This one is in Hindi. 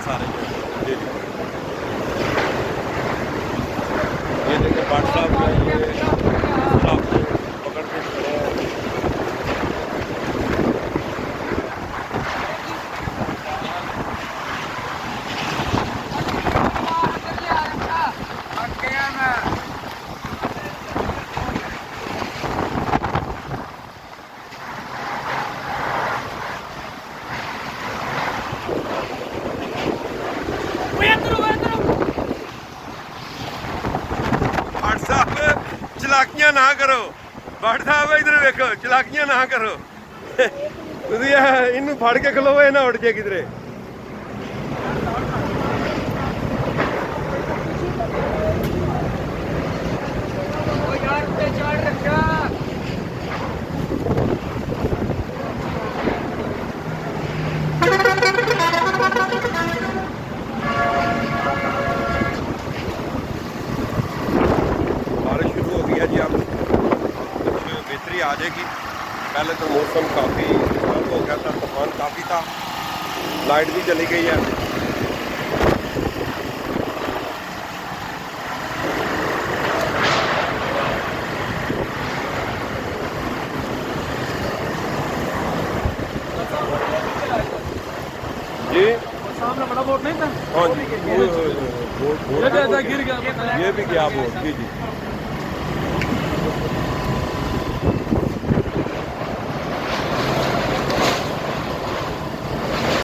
सारे जी जी। ये देखिए भाट साहब जो है ये स्टाफ को पकड़ के खड़े हैं। भाट साहब चलाकियां ना करो, भाट साहब इधर देखो, चलाकियां ना करो। ਤੁਸੀਂ ਇਹਨੂੰ ਫੜ ਕੇ ਖਲੋਵੇ ਨਾ ਉੱਡ ਜੇ ਕਿਧਰੇ। बारिश शुरू हो गई है जी, अब कुछ बेहतरी आ जाएगी। पहले तो मौसम काफ़ी खराब हो गया था, तूफान काफ़ी था, लाइट भी चली गई है। जी सामने बड़ा बोर्ड नहीं था? हाँ जी, बोर्ड गिर गया, ये भी गया बोर्ड। जी जी।